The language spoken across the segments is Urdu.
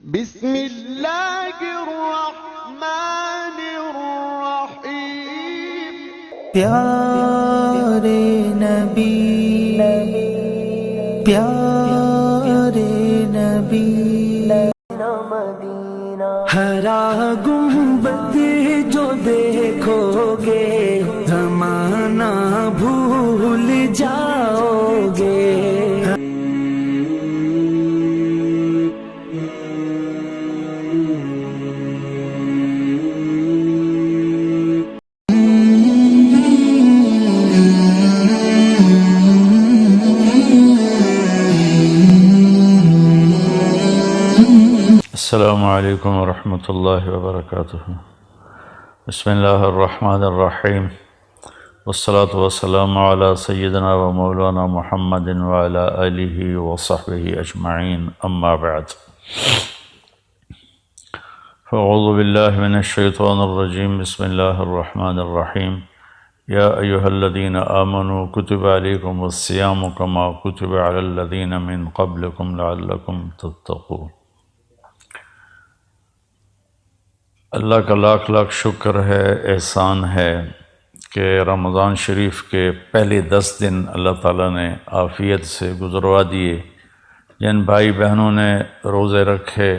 بسم اللہ الرحمن الرحیم۔ پیارے نبی، پیارے نبی، ہرا گنبد جو دیکھو گے زمانہ بھول جاؤ گے۔ السلام علیکم ورحمۃ اللہ وبرکاتہ۔ بسم اللہ الرحمن الرحیم، والصلاة والسلام علی سیدنا و مولانا محمد وعلی آلہ وصحبہ اجمعین، اما بعد۔ فاعوذ باللہ من الشیطان الرجیم، بسم اللہ الرحمن الرحیم۔ یا ایہا الذین آمنوا کتب علیکم الصیام کما کتب علی الذین من قبلکم لعلکم تتقون۔ اللہ کا لاکھ لاکھ شکر ہے، احسان ہے کہ رمضان شریف کے پہلے 10 دن اللہ تعالیٰ نے عافیت سے گزروا دیے۔ جن بھائی بہنوں نے روزے رکھے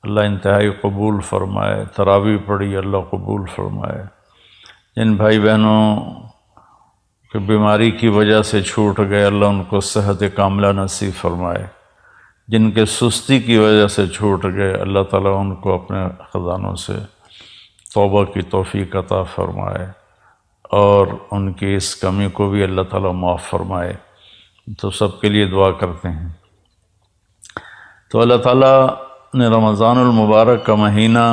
اللہ انتہائی قبول فرمائے، تراویح پڑھی اللہ قبول فرمائے۔ جن بھائی بہنوں کی بیماری کی وجہ سے چھوٹ گئے اللہ ان کو صحت کاملہ نصیب فرمائے۔ جن کے سستی کی وجہ سے چھوٹ گئے اللہ تعالیٰ ان کو اپنے خزانوں سے توبہ کی توفیق عطا فرمائے اور ان کی اس کمی کو بھی اللہ تعالیٰ معاف فرمائے۔ تو سب کے لیے دعا کرتے ہیں۔ تو اللہ تعالیٰ نے رمضان المبارک کا مہینہ،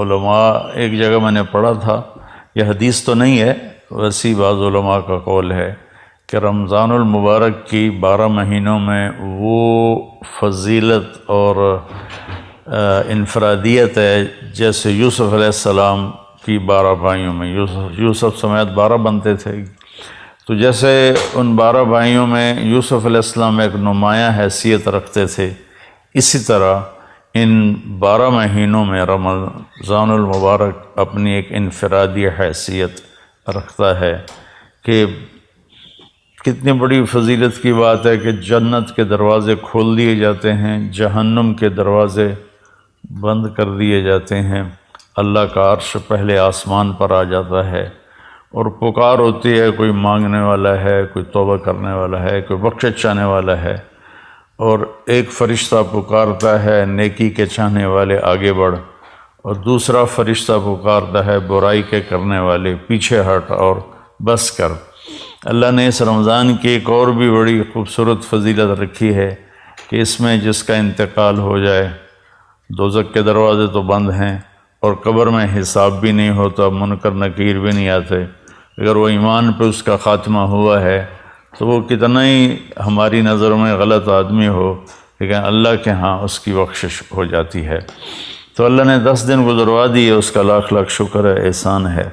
علماء ایک جگہ میں نے پڑھا تھا، یہ حدیث تو نہیں ہے، ویسی بعض علماء کا قول ہے کہ رمضان المبارک کی 12 مہینوں میں وہ فضیلت اور انفرادیت ہے جیسے یوسف علیہ السلام کی 12 بھائیوں میں، یوسف سمیت 12 بنتے تھے، تو جیسے ان 12 بھائیوں میں یوسف علیہ السلام ایک نمایاں حیثیت رکھتے تھے، اسی طرح ان 12 مہینوں میں رمضان المبارک اپنی ایک انفرادی حیثیت رکھتا ہے کہ کتنی بڑی فضیلت کی بات ہے کہ جنت کے دروازے کھول دیے جاتے ہیں، جہنم کے دروازے بند کر دیے جاتے ہیں، اللہ کا عرش پہلے آسمان پر آ جاتا ہے اور پکار ہوتی ہے، کوئی مانگنے والا ہے، کوئی توبہ کرنے والا ہے، کوئی بخشش چاہنے والا ہے، اور ایک فرشتہ پکارتا ہے نیکی کے چاہنے والے آگے بڑھ، اور دوسرا فرشتہ پکارتا ہے برائی کے کرنے والے پیچھے ہٹ اور بس کر۔ اللہ نے اس رمضان کی ایک اور بھی بڑی خوبصورت فضیلت رکھی ہے کہ اس میں جس کا انتقال ہو جائے دوزخ کے دروازے تو بند ہیں اور قبر میں حساب بھی نہیں ہوتا، منکر نکیر بھی نہیں آتے، اگر وہ ایمان پہ اس کا خاتمہ ہوا ہے تو وہ کتنا ہی ہماری نظروں میں غلط آدمی ہو لیکن اللہ کے ہاں اس کی بخشش ہو جاتی ہے۔ تو اللہ نے 10 دن گزروا دیے، اس کا لاکھ لاکھ شکر ہے، احسان ہے۔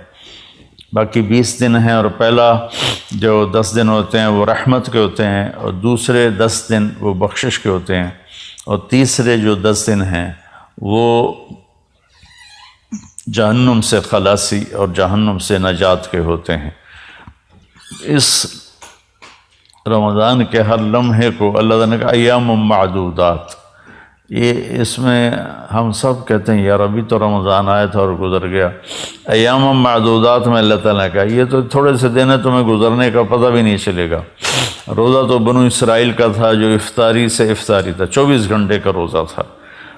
باقی 20 دن ہیں، اور پہلا جو 10 دن ہوتے ہیں وہ رحمت کے ہوتے ہیں، اور دوسرے 10 دن وہ بخشش کے ہوتے ہیں، اور تیسرے جو 10 دن ہیں وہ جہنم سے خلاصی اور جہنم سے نجات کے ہوتے ہیں۔ اس رمضان کے ہر لمحے کو اللہ تعالیٰ نے کہا ایام معدودات، یہ اس میں ہم سب کہتے ہیں یار ابھی تو رمضان آیا تھا اور گزر گیا، ایام معدودات میں اللہ تعالیٰ نے کہا یہ تو تھوڑے سے دن ہے، تمہیں گزرنے کا پتہ بھی نہیں چلے گا۔ روزہ تو بنو اسرائیل کا تھا جو افطاری سے افطاری تھا، 24 گھنٹے کا روزہ تھا،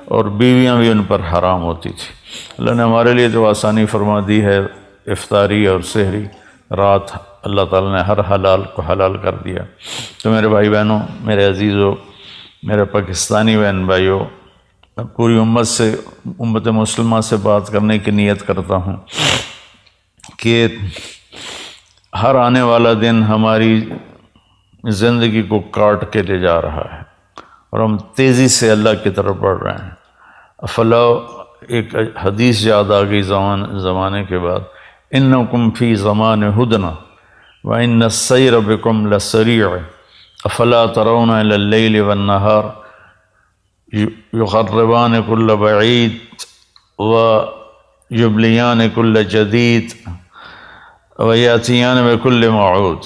اور بیویاں بھی ان پر حرام ہوتی تھی۔ اللہ نے ہمارے لیے تو آسانی فرما دی ہے، افطاری اور سحری رات اللہ تعالیٰ نے ہر حلال کو حلال کر دیا۔ تو میرے بھائی بہنوں، میرے عزیزوں، میرے پاکستانی بہن بھائیوں، میں پوری امت مسلمہ سے بات کرنے کی نیت کرتا ہوں کہ ہر آنے والا دن ہماری زندگی کو کاٹ کے لے جا رہا ہے اور ہم تیزی سے اللہ کی طرف بڑھ رہے ہیں۔ افلا ایک حدیث یاد آ گئی زمانے کے بعد، انکم فی زمان ہدنا وان السیر بکم لسریع افلا ترون الی اللیل والنہار، یخربان کل بعید ویبلیان کل جدید ویاتیان بکل موعود.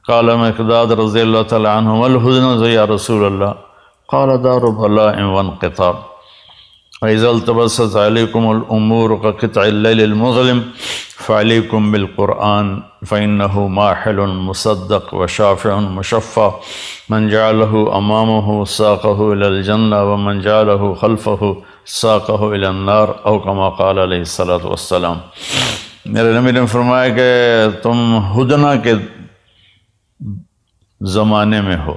قال مقداد رضی اللہ تعالی عنہ والحزن یا رسول اللہ قال دار بلاء وانقطاع وإذا التبست عليكم الأمور كقطع الليل المظلم فعليكم بالقرآن فإنه ماحل مصدق وشافع مشفع من جعله أمامه ساقه إلى الجنة ومن جعله خلفه ساقه إلى النار أو كما قال عليه الصلاة والسلام. میرے نبی نے فرمایا کہ تم ہدنہ کے زمانے میں ہو،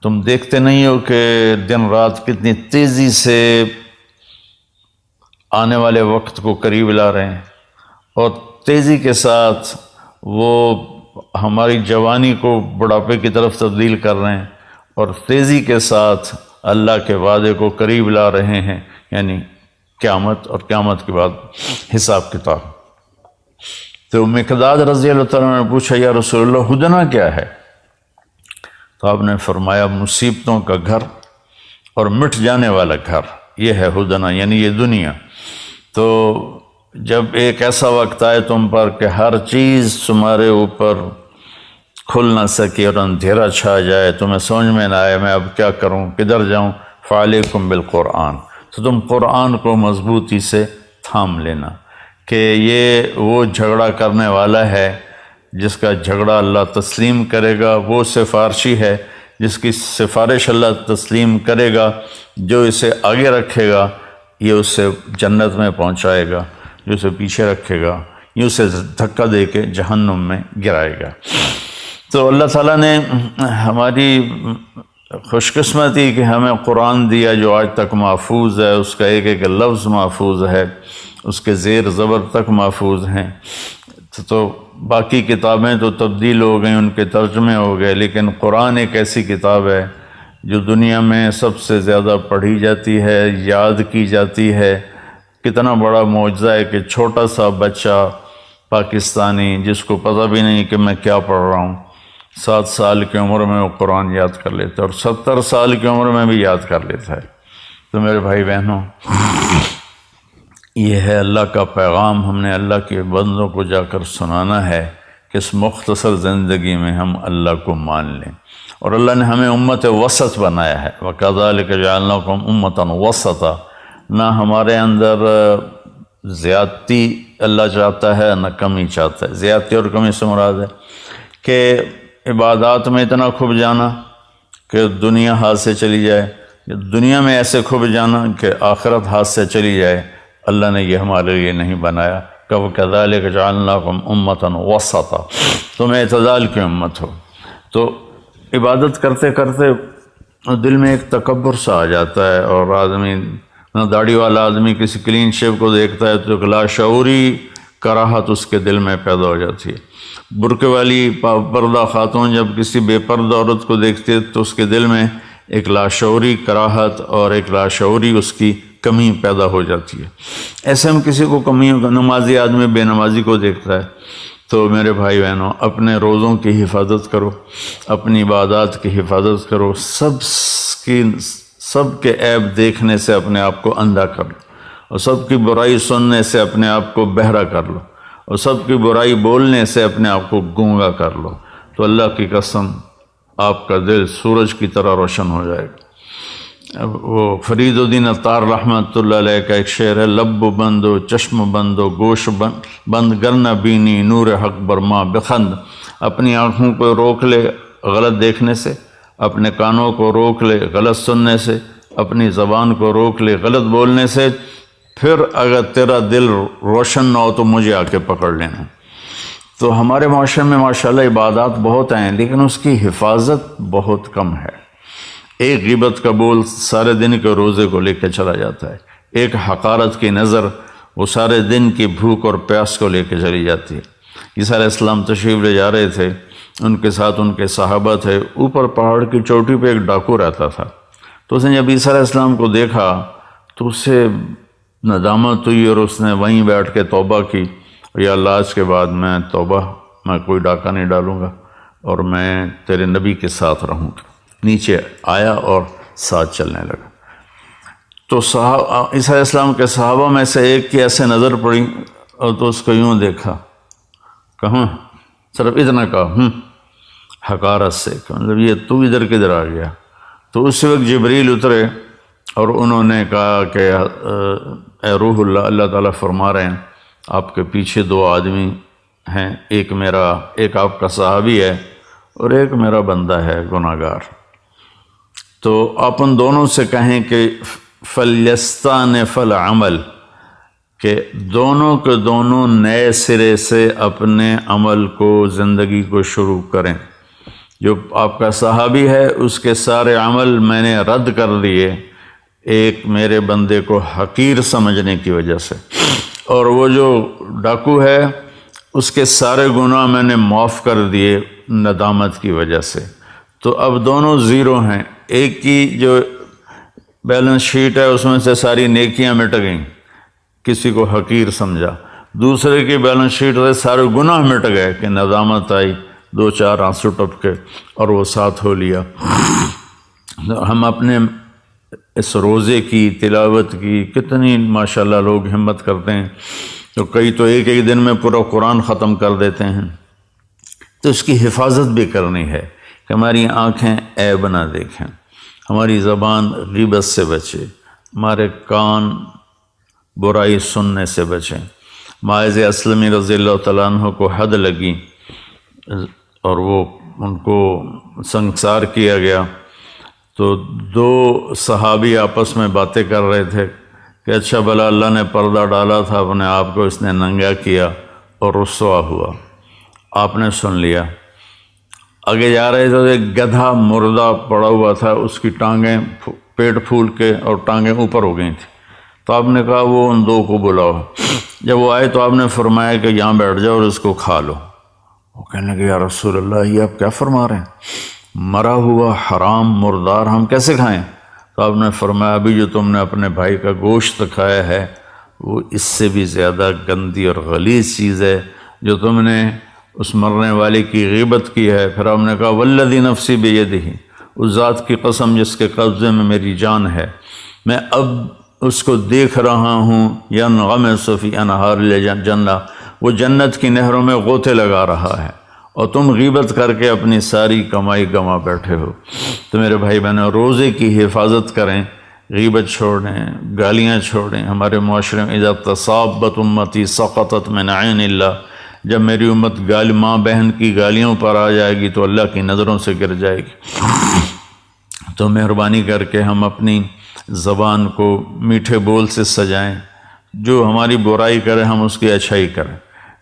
تم دیکھتے نہیں ہو کہ دن رات کتنی تیزی سے آنے والے وقت کو قریب لا رہے ہیں، اور تیزی کے ساتھ وہ ہماری جوانی کو بڑھاپے کی طرف تبدیل کر رہے ہیں، اور تیزی کے ساتھ اللہ کے وعدے کو قریب لا رہے ہیں، یعنی قیامت، اور قیامت کے بعد حساب کتاب. تو مقداد رضی اللہ تعالیٰ نے پوچھا یا رسول اللہ ہدنہ کیا ہے؟ تو آپ نے فرمایا مصیبتوں کا گھر اور مٹ جانے والا گھر، یہ ہے ہدنہ، یعنی یہ دنیا. تو جب ایک ایسا وقت آئے تم پر کہ ہر چیز تمہارے اوپر کھل نہ سکے اور اندھیرا چھا جائے، تمہیں سمجھ میں نہ آئے میں اب کیا کروں، کدھر جاؤں، فعلیکم بالقرآن، تو تم قرآن کو مضبوطی سے تھام لینا کہ یہ وہ جھگڑا کرنے والا ہے جس کا جھگڑا اللہ تسلیم کرے گا، وہ سفارشی ہے جس کی سفارش اللہ تسلیم کرے گا، جو اسے آگے رکھے گا یہ اسے جنت میں پہنچائے گا، جو اسے پیچھے رکھے گا یہ اسے دھکا دے کے جہنم میں گرائے گا. تو اللہ تعالیٰ نے ہماری خوش قسمتی کہ ہمیں قرآن دیا جو آج تک محفوظ ہے، اس کا ایک ایک لفظ محفوظ ہے، اس کے زیر زبر تک محفوظ ہیں. تو باقی کتابیں تو تبدیل ہو گئیں، ان کے ترجمے ہو گئے، لیکن قرآن ایک ایسی کتاب ہے جو دنیا میں سب سے زیادہ پڑھی جاتی ہے، یاد کی جاتی ہے. کتنا بڑا معجزہ ہے کہ چھوٹا سا بچہ پاکستانی جس کو پتہ بھی نہیں کہ میں کیا پڑھ رہا ہوں، 7 سال کی عمر میں وہ قرآن یاد کر لیتا ہے، اور 70 سال کی عمر میں بھی یاد کر لیتا ہے. تو میرے بھائی بہنوں، یہ ہے اللہ کا پیغام، ہم نے اللہ کے بندوں کو جا کر سنانا ہے کہ اس مختصر زندگی میں ہم اللہ کو مان لیں. اور اللہ نے ہمیں امت وسط بنایا ہے، وَكَذَلِكَ جَعَلْنَاكُمْ أُمَّةً وَسَطًا. نہ ہمارے اندر زیادتی اللہ چاہتا ہے نہ کمی چاہتا ہے. زیادتی اور کمی سے مراد ہے کہ عبادات میں اتنا کھب جانا کہ دنیا ہاتھ سے چلی جائے، دنیا میں ایسے کھب جانا کہ آخرت ہاتھ سے چلی جائے. اللہ نے یہ ہمارے لیے نہیں بنایا. وَكَذَلِكَ جَعَلْنَاكُمْ أُمَّةً وَسَطًا، تم اعتدال کی امت ہو. تو عبادت کرتے کرتے دل میں ایک تکبر سا آ جاتا ہے، اور آدمی نہ داڑھی والا آدمی کسی کلین شیو کو دیکھتا ہے تو ایک لاشعوری کراہت اس کے دل میں پیدا ہو جاتی ہے. برقع والی پردہ خاتون جب کسی بے پردہ عورت کو دیکھتی ہے تو اس کے دل میں ایک لاشعوری کراہت اور ایک لاشعوری اس کی کمی پیدا ہو جاتی ہے. ایسے ہم کسی کو کمیوں کا، نمازی آدمی بے نمازی کو دیکھتا ہے. تو میرے بھائی بہنوں، اپنے روزوں کی حفاظت کرو، اپنی عبادات کی حفاظت کرو. سب کے عیب دیکھنے سے اپنے آپ کو اندھا کر لو، اور سب کی برائی سننے سے اپنے آپ کو بہرا کر لو، اور سب کی برائی بولنے سے اپنے آپ کو گونگا کر لو. تو اللہ کی قسم آپ کا دل سورج کی طرح روشن ہو جائے گا. اب وہ فرید الدین عطار رحمۃ اللہ علیہ کا ایک شعر ہے، لب بند و چشم بند و گوش بند گرنہ بینی نور حق برما بخند. اپنی آنکھوں کو روک لے غلط دیکھنے سے، اپنے کانوں کو روک لے غلط سننے سے، اپنی زبان کو روک لے غلط بولنے سے، پھر اگر تیرا دل روشن نہ ہو تو مجھے آ کے پکڑ لینا. تو ہمارے معاشرے میں ماشاءاللہ عبادات بہت ہیں، لیکن اس کی حفاظت بہت کم ہے. ایک غیبت کا بول سارے دن کے روزے کو لے کے چلا جاتا ہے. ایک حقارت کی نظر وہ سارے دن کی بھوک اور پیاس کو لے کے چلی جاتی ہے. عیسیٰ علیہ السلام تشریف لے جا رہے تھے، ان کے ساتھ ان کے صحابہ تھے. اوپر پہاڑ کی چوٹی پہ ایک ڈاکو رہتا تھا. تو اس نے جب عیسیٰ علیہ السلام کو دیکھا تو اسے ندامت ہوئی، اور اس نے وہیں بیٹھ کے توبہ کی، یا اللہ آج کے بعد میں توبہ، میں کوئی ڈاکہ نہیں ڈالوں گا، اور میں تیرے نبی کے ساتھ رہوں گا. نیچے آیا اور ساتھ چلنے لگا. تو عیسیٰ علیہ السلام کے صحابہ میں سے ایک کی ایسے نظر پڑی اور تو اس کو یوں دیکھا، کہاں صرف اتنا کہا حقارت سے، مطلب یہ تو ادھر کدھر آ گیا؟ تو اس وقت جبریل اترے اور انہوں نے کہا کہ اے روح اللہ، اللہ تعالیٰ فرما رہے ہیں آپ کے پیچھے دو آدمی ہیں، ایک آپ کا صحابی ہے اور ایک میرا بندہ ہے گناہ گار، تو آپ ان دونوں سے کہیں کہ فَلْيَسْتَأْنِفَ الْعَمَلَ، کہ دونوں کے دونوں نئے سرے سے اپنے عمل کو، زندگی کو شروع کریں۔ جو آپ کا صحابی ہے اس کے سارے عمل میں نے رد کر دیے ایک میرے بندے کو حقیر سمجھنے کی وجہ سے، اور وہ جو ڈاکو ہے اس کے سارے گناہ میں نے معاف کر دیے ندامت کی وجہ سے۔ تو اب دونوں زیرو ہیں، ایک کی جو بیلنس شیٹ ہے اس میں سے ساری نیکیاں مٹ گئیں، کسی کو حقیر سمجھا، دوسرے کی بیلنس شیٹ سے سارے گناہ مٹ گئے کہ ندامت آئی، دو چار آنسو ٹپکے اور وہ ساتھ ہو لیا۔ ہم اپنے اس روزے کی تلاوت کی کتنی ماشاءاللہ لوگ ہمت کرتے ہیں، تو کئی تو ایک ایک دن میں پورا قرآن ختم کر دیتے ہیں، تو اس کی حفاظت بھی کرنی ہے کہ ہماری آنکھیں عیب نہ دیکھیں، ہماری زبان غیبت سے بچے، ہمارے کان برائی سننے سے بچیں۔ معاذ اسلمی رضی اللہ تعالیٰ عنہ کو حد لگی اور وہ ان کو سنگسار کیا گیا، تو دو صحابی آپس میں باتیں کر رہے تھے کہ اچھا بھلا اللہ نے پردہ ڈالا تھا، اپنے آپ کو اس نے ننگا کیا اور رسوا ہوا، آپ نے سن لیا۔ آگے جا رہے تھے تو ایک گدھا مردہ پڑا ہوا تھا، اس کی ٹانگیں پیٹ پھول کے اور ٹانگیں اوپر ہو گئی تھیں، تو آپ نے کہا وہ ان دو کو بلاؤ۔ جب وہ آئے تو آپ نے فرمایا کہ یہاں بیٹھ جاؤ اور اس کو کھا لو۔ وہ کہنے لگے یا رسول اللہ یہ آپ کیا فرما رہے ہیں، مرا ہوا حرام مردار ہم کیسے کھائیں؟ تو آپ نے فرمایا ابھی جو تم نے اپنے بھائی کا گوشت کھایا ہے وہ اس سے بھی زیادہ گندی اور غلیظ چیز ہے جو تم نے اس مرنے والے کی غیبت کی ہے۔ پھر آپ نے کہا والذی نفسی بیدہ، اس ذات کی قسم جس کے قبضے میں میری جان ہے، میں اب اس کو دیکھ رہا ہوں ینغمس فی انہار الجنہ، وہ جنت کی نہروں میں غوطے لگا رہا ہے، اور تم غیبت کر کے اپنی ساری کمائی گما بیٹھے ہو۔ تو میرے بھائی بہنوں، روزے کی حفاظت کریں، غیبت چھوڑیں، گالیاں چھوڑیں۔ ہمارے معاشرے میں اذا تصابت امتی سقطت من عین اللہ، جب میری امت ماں بہن کی گالیوں پر آ جائے گی تو اللہ کی نظروں سے گر جائے گی۔ تو مہربانی کر کے ہم اپنی زبان کو میٹھے بول سے سجائیں، جو ہماری برائی کرے ہم اس کی اچھائی کریں،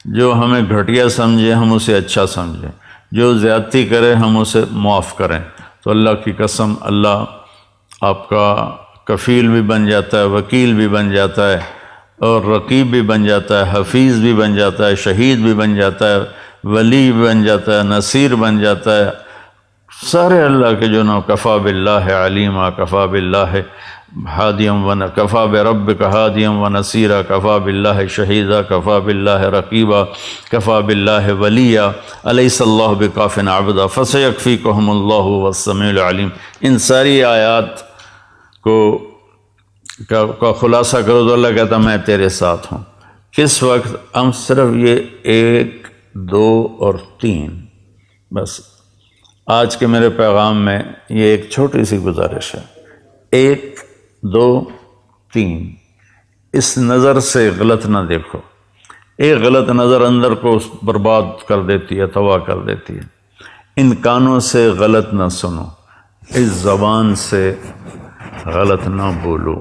جو ہمیں گھٹیا سمجھے ہم اسے اچھا سمجھیں، جو زیادتی کرے ہم اسے معاف کریں۔ تو اللہ کی قسم اللہ آپ کا کفیل بھی بن جاتا ہے، وکیل بھی بن جاتا ہے، اور رقیب بھی بن جاتا ہے، حفیظ بھی بن جاتا ہے، شہید بھی بن جاتا ہے، ولی بھی بن جاتا ہے، نصیر بن جاتا ہے، سارے اللہ کے جو نام کفا باللہ علیما، کفا باللہ ہادیم کفا بربک ہادیم و نصیرا، کفا باللہ شہیدا، کفا باللہ رقیبا، کفا باللہ ولیہ، الیس اللہ بکاف عبدا فسیکفیکہم اللہ والسمیع العلیم۔ ان ساری آیات کا خلاصہ کرو تو اللہ کہتا میں تیرے ساتھ ہوں۔ کس وقت؟ ہم صرف یہ 1 2 اور 3، بس آج کے میرے پیغام میں یہ ایک چھوٹی سی گزارش ہے، 1 2 3۔ اس نظر سے غلط نہ دیکھو، ایک غلط نظر اندر کو برباد کر دیتی ہے، تباہ کر دیتی ہے۔ ان کانوں سے غلط نہ سنو، اس زبان سے غلط نہ بولو۔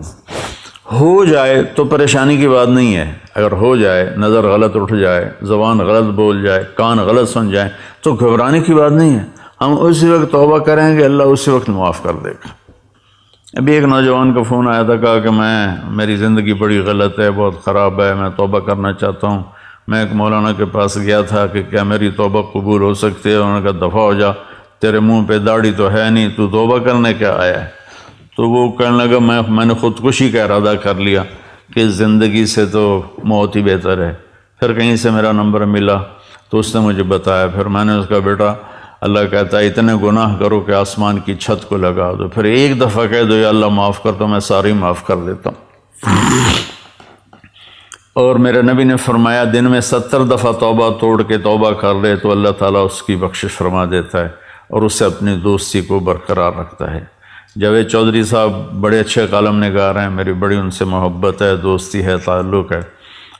ہو جائے تو پریشانی کی بات نہیں ہے، اگر ہو جائے، نظر غلط اٹھ جائے، زبان غلط بول جائے، کان غلط سن جائیں تو گھبرانے کی بات نہیں ہے، ہم اسی وقت توبہ کریں گے، اللہ اسی وقت معاف کر دے گا۔ ابھی ایک نوجوان کا فون آیا تھا، کہا کہ میری زندگی بڑی غلط ہے، بہت خراب ہے، میں توبہ کرنا چاہتا ہوں۔ میں ایک مولانا کے پاس گیا تھا کہ کیا میری توبہ قبول ہو سکتی ہے؟ انہوں نے کہا دفع ہو جا، تیرے منہ پہ داڑھی تو ہے نہیں، تو توبہ کرنے کیا آیا ہے؟ تو وہ کہنے لگا میں نے خودکشی کا ارادہ کر لیا کہ زندگی سے تو موت ہی بہتر ہے۔ پھر کہیں سے میرا نمبر ملا تو اس نے مجھے بتایا، پھر میں نے اس کا بیٹا اللہ کہتا ہے اتنے گناہ کرو کہ آسمان کی چھت کو لگا دو، پھر ایک دفعہ کہہ دو یا اللہ معاف کر تو میں ساری معاف کر دیتا ہوں۔ اور میرے نبی نے فرمایا دن میں 70 دفعہ توبہ توڑ کے توبہ کر لے تو اللہ تعالیٰ اس کی بخشش فرما دیتا ہے اور اس سے اپنی دوستی کو برقرار رکھتا ہے۔ جاوید چودھری صاحب بڑے اچھے کالم نگار ہیں، میری بڑی ان سے محبت ہے، دوستی ہے، تعلق ہے۔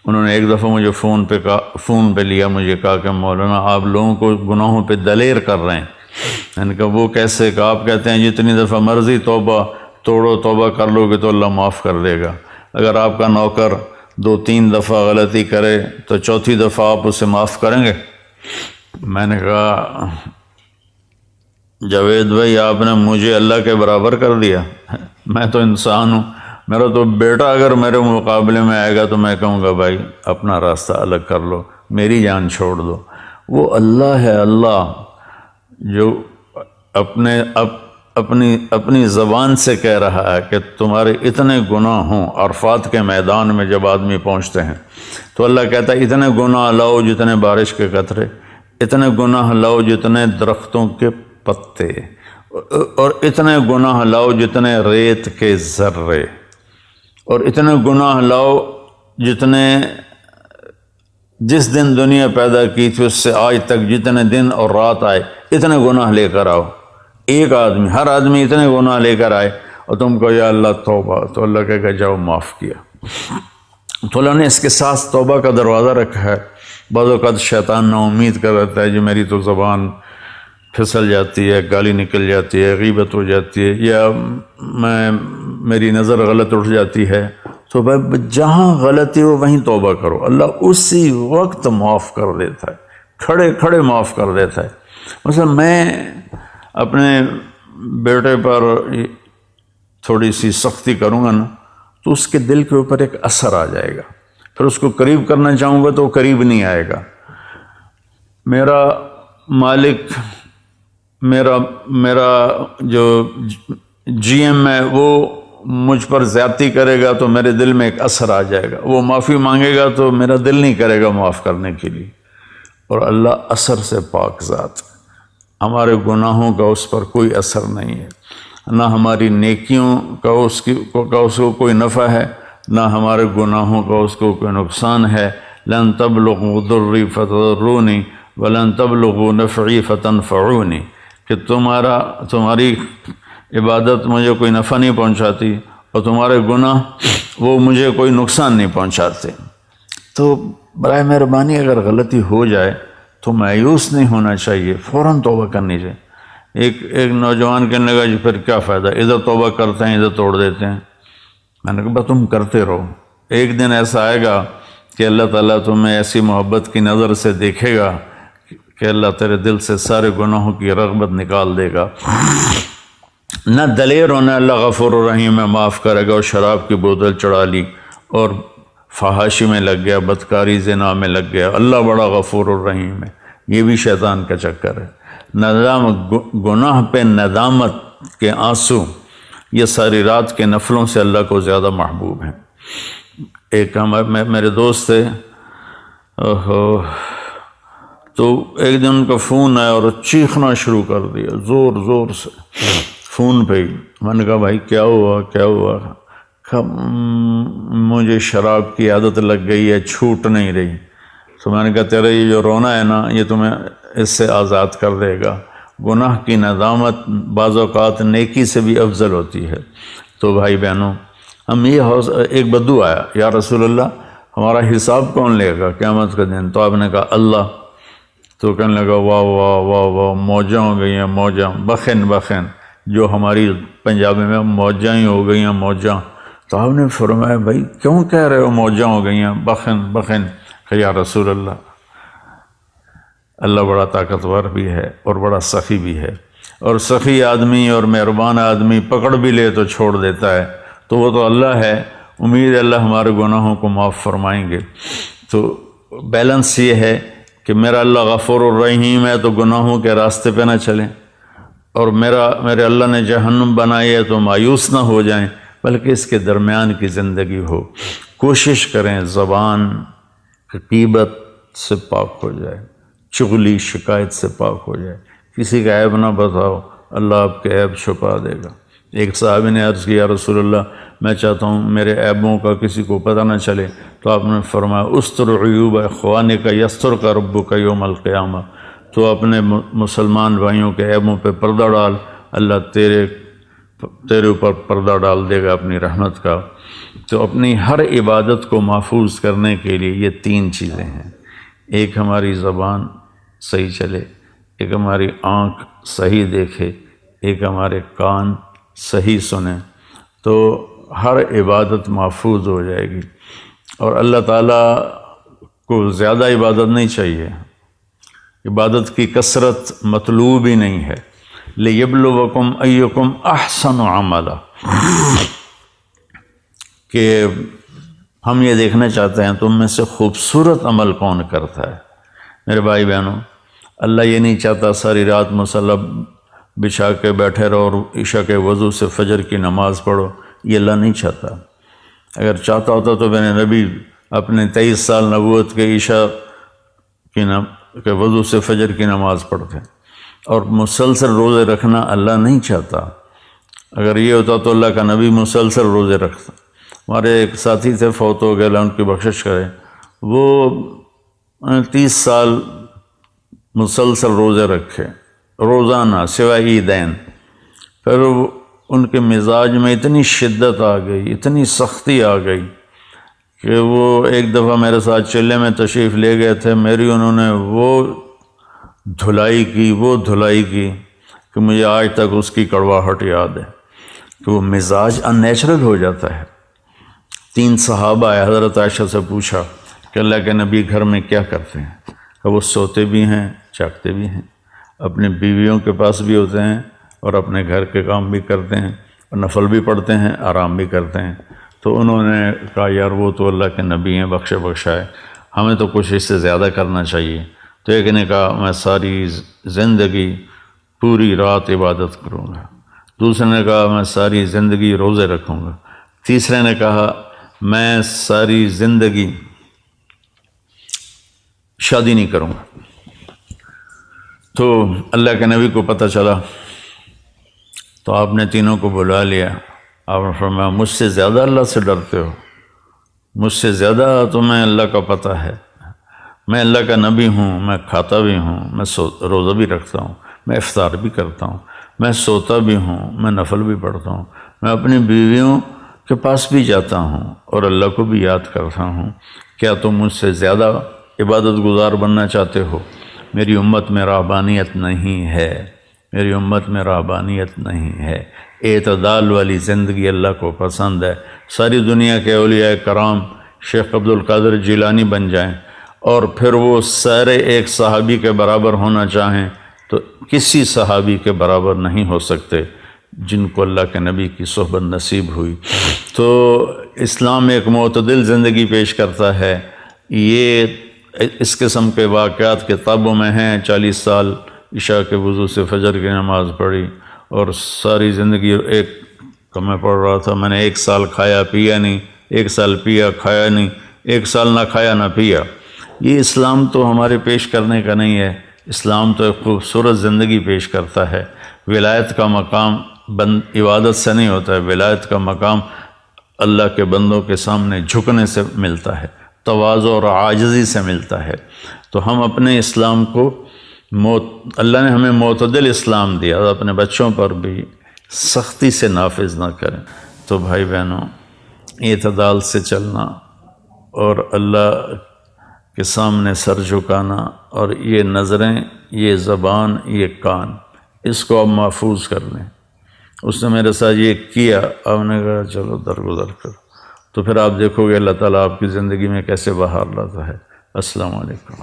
انہوں نے ایک دفعہ مجھے فون پہ لیا، مجھے کہا کہ مولانا آپ لوگوں کو گناہوں پہ دلیر کر رہے ہیں۔ میں نے کہا وہ کیسے؟ کہ آپ کہتے ہیں جتنی دفعہ مرضی توبہ توڑو، توبہ کر لو گے تو اللہ معاف کر دے گا۔ اگر آپ کا نوکر 2-3 دفعہ غلطی کرے تو چوتھی دفعہ آپ اسے معاف کریں گے؟ میں نے کہا جاوید بھائی آپ نے مجھے اللہ کے برابر کر دیا، میں تو انسان ہوں، میرا تو بیٹا اگر میرے مقابلے میں آئے گا تو میں کہوں گا بھائی اپنا راستہ الگ کر لو، میری جان چھوڑ دو۔ وہ اللہ ہے، اللہ جو اپنی زبان سے کہہ رہا ہے کہ تمہارے اتنے گناہ ہوں۔ عرفات کے میدان میں جب آدمی پہنچتے ہیں تو اللہ کہتا ہے اتنے گناہ لاؤ جتنے بارش کے قطرے، اتنے گناہ لاؤ جتنے درختوں کے پتے، اور اتنے گناہ لاؤ جتنے ریت کے ذرے، اور اتنے گناہ لاؤ جتنے جس دن دنیا پیدا کی تھی اس سے آج تک جتنے دن اور رات آئے اتنے گناہ لے کر آؤ۔ ایک آدمی، ہر آدمی اتنے گناہ لے کر آئے اور تم کو یا اللہ توبہ، تو اللہ کہے گا جاؤ معاف کیا۔ تو اللہ نے اس کے ساتھ توبہ کا دروازہ رکھا ہے۔ بعض اوقات شیطان نا امید کر رہتا ہے جی میری تو زبان پھسل جاتی ہے، گالی نکل جاتی ہے، غیبت ہو جاتی ہے، یا میری نظر غلط اٹھ جاتی ہے، تو بھائی جہاں غلطی ہو وہیں توبہ کرو، اللہ اسی وقت معاف کر دیتا ہے، کھڑے کھڑے معاف کر دیتا ہے۔ مثلا میں اپنے بیٹے پر تھوڑی سی سختی کروں گا نا تو اس کے دل کے اوپر ایک اثر آ جائے گا، پھر اس کو قریب کرنا چاہوں گا تو وہ قریب نہیں آئے گا۔ میرا مالک، میرا جو جی ایم ہے وہ مجھ پر زیادتی کرے گا تو میرے دل میں ایک اثر آ جائے گا، وہ معافی مانگے گا تو میرا دل نہیں کرے گا معاف کرنے کے لیے۔ اور اللہ اثر سے پاک ذات، ہمارے گناہوں کا اس پر کوئی اثر نہیں ہے، نہ ہماری نیکیوں کا اس کو کوئی نفع ہے، نہ ہمارے گناہوں کا اس کو کوئی نقصان ہے۔ لن تبلغوا ضری فتضرونی ولن تبلغوا نفعی فتنفعونی، کہ تمہاری عبادت مجھے کوئی نفع نہیں پہنچاتی اور تمہارے گناہ وہ مجھے کوئی نقصان نہیں پہنچاتے۔ تو برائے مہربانی اگر غلطی ہو جائے تو مایوس نہیں ہونا چاہیے، فوراً توبہ کرنی چاہیے۔ ایک نوجوان کہنے لگا جی پھر کیا فائدہ، ادھر توبہ کرتے ہیں ادھر توڑ دیتے ہیں۔ میں نے کہا تم کرتے رہو، ایک دن ایسا آئے گا کہ اللہ تعالیٰ تمہیں ایسی محبت کی نظر سے دیکھے گا کہ اللہ تیرے دل سے سارے گناہوں کی رغبت نکال دے گا۔ نہ دلیر ہونا، اللہ غفور الرحیم ہے، معاف کرے گا، اور شراب کی بوتل چڑھا لی اور فحاشی میں لگ گیا، بدکاری زنا میں لگ گیا، اللہ بڑا غفور الرحیم ہے، یہ بھی شیطان کا چکر ہے۔ گناہ پہ ندامت کے آنسو یہ ساری رات کے نفلوں سے اللہ کو زیادہ محبوب ہیں۔ ایک میرے دوست تھے، تو ایک دن ان کا فون آیا اور چیخنا شروع کر دیا زور زور سے فون پہ ہی۔ میں نے کہا بھائی کیا ہوا کیا ہوا؟ مجھے شراب کی عادت لگ گئی ہے، چھوٹ نہیں رہی۔ تو میں نے کہا تیرا یہ جو رونا ہے نا یہ تمہیں اس سے آزاد کر دے گا۔ گناہ کی ندامت بعض اوقات نیکی سے بھی افضل ہوتی ہے۔ تو بھائی بہنوں، ہم ایک بدو آیا، یا رسول اللہ ہمارا حساب کون لے گا قیامت کا دن؟ تو آپ نے کہا اللہ۔ تو کہنے لگا واہ واہ واہ واہ، موجاں ہو گئی ہیں موجاں، بخن بخن، جو ہماری پنجابی میں موجاں ہی ہو گئی ہیں موجاں۔ تو آپ نے فرمایا بھائی کیوں کہہ رہے ہو موجاں ہو گئی ہیں بخن بخن؟ کہ یا رسول اللہ بڑا طاقتور بھی ہے اور بڑا سخی بھی ہے، اور سخی آدمی اور مہربان آدمی پکڑ بھی لے تو چھوڑ دیتا ہے، تو وہ تو اللہ ہے، امید ہے اللہ ہمارے گناہوں کو معاف فرمائیں گے۔ تو بیلنس یہ ہے کہ میرا اللہ غفور الرحیم ہے تو گناہوں کے راستے پہ نہ چلیں، اور میرے اللہ نے جہنم بنائی ہے تو مایوس نہ ہو جائیں، بلکہ اس کے درمیان کی زندگی ہو۔ کوشش کریں زبان غیبت سے پاک ہو جائے، چغلی شکایت سے پاک ہو جائے، کسی کا عیب نہ بتاؤ، اللہ آپ کے عیب چھپا دے گا۔ ایک صحابی نے عرض کیا رسول اللہ میں چاہتا ہوں میرے عیبوں کا کسی کو پتہ نہ چلے، تو آپ نے فرمایا استر عیوب اخوانک یسترک ربک یوم القیامہ، تو اپنے مسلمان بھائیوں کے عیبوں پہ پردہ ڈال، اللہ تیرے اوپر پردہ ڈال دے گا اپنی رحمت کا۔ تو اپنی ہر عبادت کو محفوظ کرنے کے لیے یہ تین چیزیں ہیں، ایک ہماری زبان صحیح چلے، ایک ہماری آنکھ صحیح دیکھے، ایک ہمارے کان صحیح سنیں، تو ہر عبادت محفوظ ہو جائے گی۔ اور اللہ تعالیٰ کو زیادہ عبادت نہیں چاہیے، عبادت کی کثرت مطلوب ہی نہیں ہے۔ لِيَبْلُوَكُمْ أَيُّكُمْ أَحْسَنُ عَمَلًا، کہ ہم یہ دیکھنا چاہتے ہیں تم میں سے خوبصورت عمل کون کرتا ہے۔ میرے بھائی بہنوں، اللہ یہ نہیں چاہتا ساری رات مصلی بچھا کے بیٹھے رہو اور عشاء کے وضو سے فجر کی نماز پڑھو، یہ اللہ نہیں چاہتا۔ اگر چاہتا ہوتا تو میرے نبی اپنے 23 سال نبوت کے عشاء کے وضو سے فجر کی نماز پڑھتے، اور مسلسل روزے رکھنا اللہ نہیں چاہتا۔ اگر یہ ہوتا تو اللہ کا نبی مسلسل روزے رکھتا۔ ہمارے ایک ساتھی تھے، فوت ہو گئے، اللہ ان کی بخشش کرے، وہ 30 سال مسلسل روزے رکھے روزانہ سوائے عیدین، پھر ان کے مزاج میں اتنی شدت آ گئی، اتنی سختی آ گئی کہ وہ ایک دفعہ میرے ساتھ چلے میں تشریف لے گئے تھے، میری انہوں نے وہ دھلائی کی کہ مجھے آج تک اس کی کڑواہٹ یاد ہے، کہ وہ مزاج ان نیچرل ہو جاتا ہے۔ 3 صحابہ آئے، حضرت عائشہ سے پوچھا کہ اللہ کے نبی گھر میں کیا کرتے ہیں؟ کہ وہ سوتے بھی ہیں جاگتے بھی ہیں، اپنی بیویوں کے پاس بھی ہوتے ہیں اور اپنے گھر کے کام بھی کرتے ہیں، اور نفل بھی پڑھتے ہیں، آرام بھی کرتے ہیں۔ تو انہوں نے کہا یار وہ تو اللہ کے نبی ہیں، بخشائے، ہمیں تو کچھ اس سے زیادہ کرنا چاہیے۔ تو ایک نے کہا میں ساری زندگی پوری رات عبادت کروں گا، دوسرے نے کہا میں ساری زندگی روزے رکھوں گا، تیسرے نے کہا میں ساری زندگی شادی نہیں کروں گا۔ تو اللہ کے نبی کو پتہ چلا تو آپ نے تینوں کو بلا لیا، آپ نے فرمایا مجھ سے زیادہ اللہ سے ڈرتے ہو، مجھ سے زیادہ تمہیں اللہ کا پتہ ہے، میں اللہ کا نبی ہوں، میں کھاتا بھی ہوں، میں روزہ بھی رکھتا ہوں، میں افطار بھی کرتا ہوں، میں سوتا بھی ہوں، میں نفل بھی پڑھتا ہوں، میں اپنی بیویوں کے پاس بھی جاتا ہوں اور اللہ کو بھی یاد کرتا ہوں، کیا تم مجھ سے زیادہ عبادت گزار بننا چاہتے ہو؟ میری امت میں رہبانیت نہیں ہے، میری امت میں رہبانیت نہیں ہے، اعتدال والی زندگی اللہ کو پسند ہے۔ ساری دنیا کے اولیاء کرام شیخ عبد القادر جیلانی بن جائیں اور پھر وہ سارے ایک صحابی کے برابر ہونا چاہیں تو کسی صحابی کے برابر نہیں ہو سکتے جن کو اللہ کے نبی کی صحبت نصیب ہوئی۔ تو اسلام ایک معتدل زندگی پیش کرتا ہے۔ یہ اس قسم کے واقعات کتابوں میں ہیں، 40 سال عشاء کے وضو سے فجر کی نماز پڑھی اور ساری زندگی ایک میں پڑھ رہا تھا، میں نے 1 سال کھایا پیا نہیں، 1 سال پیا کھایا نہیں، 1 سال نہ کھایا نہ پیا۔ یہ اسلام تو ہمارے پیش کرنے کا نہیں ہے، اسلام تو ایک خوبصورت زندگی پیش کرتا ہے۔ ولایت کا مقام عبادت سے نہیں ہوتا ہے، ولایت کا مقام اللہ کے بندوں کے سامنے جھکنے سے ملتا ہے، تواضع اور عاجزی سے ملتا ہے۔ تو ہم اپنے اسلام کو اللہ نے ہمیں معتدل اسلام دیا، اپنے بچوں پر بھی سختی سے نافذ نہ کریں۔ تو بھائی بہنوں، اعتدال سے چلنا اور اللہ کے سامنے سر جھکانا، اور یہ نظریں، یہ زبان، یہ کان، اس کو آپ محفوظ کر لیں۔ اس نے میرے ساتھ یہ کیا، آپ نے کہا چلو درگزر کرو، تو پھر آپ دیکھو گے اللہ تعالیٰ آپ کی زندگی میں کیسے بہار لاتا ہے۔ السلام علیکم۔